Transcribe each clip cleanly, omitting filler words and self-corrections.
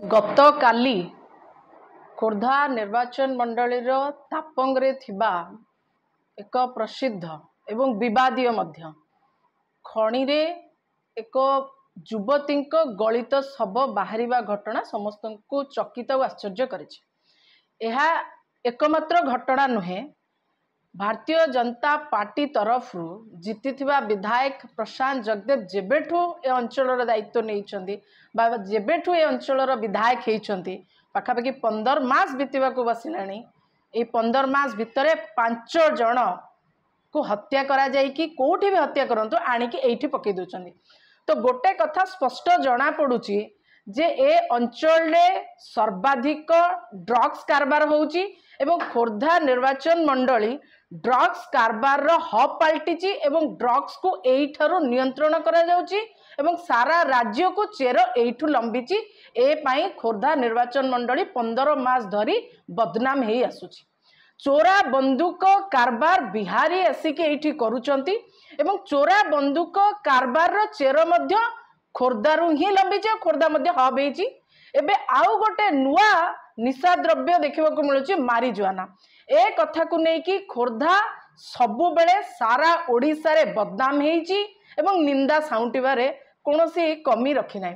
गत काली खोर्धा निर्वाचन मंडलीर तापंगरे थिबा एक प्रसिद्ध एवं विवादीय मध्य खणी रे एक युवती गलित शव बाहर घटना समस्त को चकित और आश्चर्य करिछि। एहा एकमात्र घटना नुहे, भारतीय जनता पार्टी तरफ जीति विधायक प्रशांत जगदेव जेबेठू ए अंचल दायित्व नहीं जेबेठू ए अंचल विधायक होती पाखापाखि 15 मास बीतवा को बसलानी। ये 15 मास भितर 5 जन को हत्या करा जाई कि कोठी भी हत्या करंतु आनिकी एठी पकई दोचंदी। तो गोटे कथा स्पष्ट जना पड़ुची जे ए अंचल रे सर्वाधिक ड्रग्स कारबार होउची एवं खोर्धा निर्वाचन मंडली ड्रग्स कारबार हब पलटिची एवं ड्रग्स को एठारु नियंत्रण करा जाउची एवं सारा राज्य को चेर एठू लंबीची। ए पाई खोर्धा निर्वाचन मंडली 15 मास धरी बदनाम हेई आसुची। चोरा बंदूक कारबार बिहारी आसिके एठी करूचंती एवं चोरा बंदूक कारबार रो चेर मध्य खोर्धारू ही लंबीची, खोर्धा मध्य हब हेची। एबे आउ गोटे नुआ निशा द्रव्य देखा मिलूँ मारिजुआना। ए कथा को लेकिन खोर्धा सबु बेले सारा ओडिशा रे बदनाम हेची एवं निंदा साउंटिबारे कोनोसी कमी रखी नाही।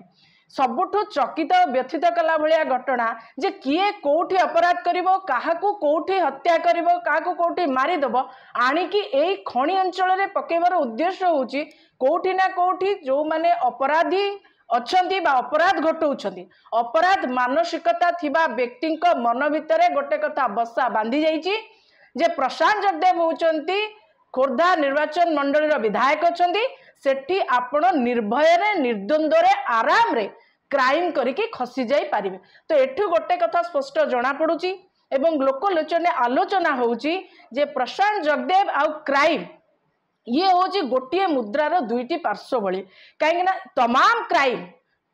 सबुठु चकित व्यथित कला भलिया घटना जे किए कोठी अपराध करिवो, काहाकू कोठी हत्या करिवो, काहाकू कोठी मारी दबो आनिकी एई खणी अंचल रे पकेबार उद्देश्य होची कोठी ना कोठी जो माने अपराधी अच्छी अपराध घटाऊँ अपराध मानसिकता थिबा व्यक्ति मन भितर गोटे कथा बसा बांधी जाइए जे प्रशांत जगदेव होउचंती खोर्धा निर्वाचन मंडलीर विधायक अच्छी सेठी आपण निर्भय निर्द्वंद्व आराम रे क्राइम करके खसी जाई पारिबे। तो एठू गोटे कथा स्पष्ट जना पड़ुची एवं लोकलोचने आलोचना होउची जे प्रशांत जगदेव आउ क्राइम ये हूँ गोटे मुद्रार दुईटी पार्श्व भली। कहीं तमाम क्राइम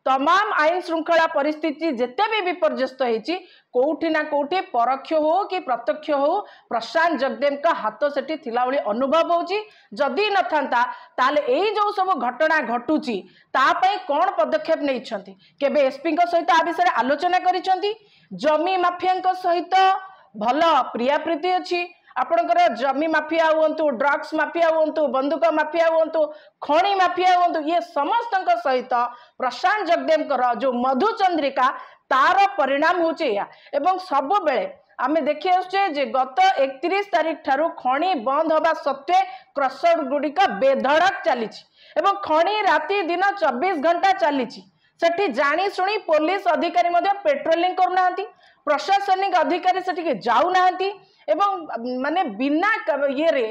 तमाम आईन श्रृंखला परिस्थिति जिते भी विपर्यस्त होती कोठी ना कोठी परोक्ष हो कि प्रत्यक्ष हो प्रशांत जगदेव का हाथ सेठी थिला भली अनुभव होची। जदि न थांता ताले एई जो सब घटना घटुची तापई कौन पदक्षेप नहीं छंती, केबे एसपी को सहित आ विषय आलोचना करिसंती। जमी माफिया सहित भल प्रिया प्रीति अच्छी, आपणकर जमी माफिया हुंतु, ड्रग्स माफिया हुंतु, बंदूक माफिया हुंतु, खणी माफिया हुंतु, ये समस्त सहित प्रशांत जगदेव जो मधुचंद्रिका तार परिणाम होचे एवं सब बेले आमे देखि आछे जे गत 31 तारिख ठारू खणी बंद होबा सत्वे क्रशर गुडिक बेधड़क चलीछि एवं खणी राति दिन 24 घंटा चलीछि। सेठी जानी सुनी पुलिस अधिकारी मध्ये पेट्रोलिंग करूनाहांती, प्रशासनिक अधिकारी सेठी जाऊनाहांती एवं माने बिना ये रे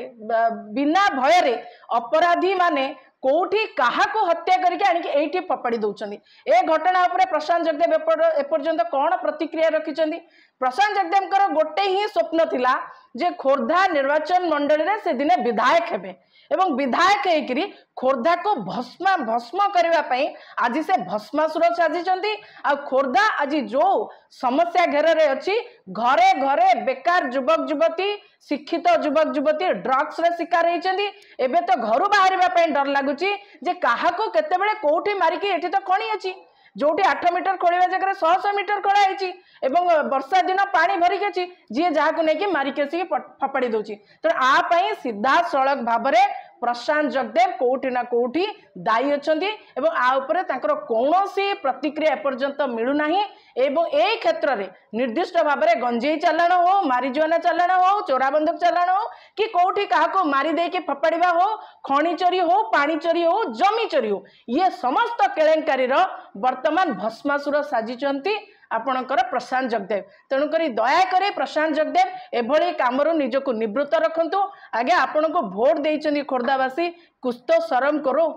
बिना भय रे अपराधी माने कोठी काहाको हत्या करके आनिक एठी पपाड़ी दउचंदी। ए घटना उपरे प्रशांत जगदेव एपर्यंत कौन प्रतिक्रिया रखिचंदी? प्रशांत जगदेव गोटे ही स्वप्न थिला जे खोर्धा निर्वाचन मंडली रे से दिने विधायक हेबे एवं विधायक हेकरी खोर्धा को भस्म करबा पई आज से भस्मासुर साजिचंती। आ खोर्धा आज जो समस्या घेर रे अछि घरे घरे बेकार युवक युवती शिक्षित युवक युवती ड्रग्स रे शिकार होइचंदी। एबे तो घर बाहरिबा पई डर लागुची जे काहाको केतेबेले कोठी मारिकी एठी तो खणी अछि जोटी 8 मीटर खोलिबा जगह 100 मीटर खोला होइची एवं वर्षा दिन पानी भरिक अछि जी जहाको नेकी मारिके सी फपाड़ी दोची। तो आ पई सीधा सड़क भाबरे प्रशांत जगदेव कोठी ना कोठी दायी अछंती एवं आ उपरे तांकर कोनोसी प्रतिक्रिया एपर्यंत मिलु नाही। एवं ए क्षेत्र रे निर्दिष्ट भाबरे गंजेई चालाण हो, मारिजुआना चालाण हो, चोरा बंदूक चालाण हो कि कोठी काहाको मारी देके फपाड़ीबा हो, खणी चोरी हो, पानी चोरी हो, जमी चोरी हो, ये समस्त केलेंकारी रो वर्तमान भस्मासुर साजिचंती आपणकर प्रशांत जगदेव। तेणुक दयाकोरी प्रशांत जगदेव एभली कामरू निजको निवृत्त रखंतु। आगे आपण को भोट देइचंदी खोर्धावासी, कुछ तो शर्म करो,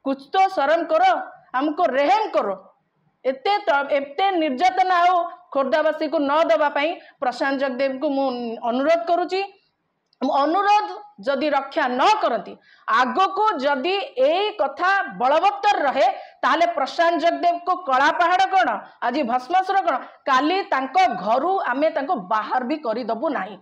कुछ तो शर्म करो, हमको रहम करो। एते निर्यातना हो खोर्धावासी को न दबा पई प्रशांत जगदेव को मु अनुरोध करूची। अनुरोध जदि रक्षा न करती आगो को जदि ए कथा बलवत्तर रहे ताले प्रशांत जगदेव को कला पहाड़ कौन आज भस्मासुर कौन काली तांको घरू आमे तांको बाहर भी करी दबु नाही।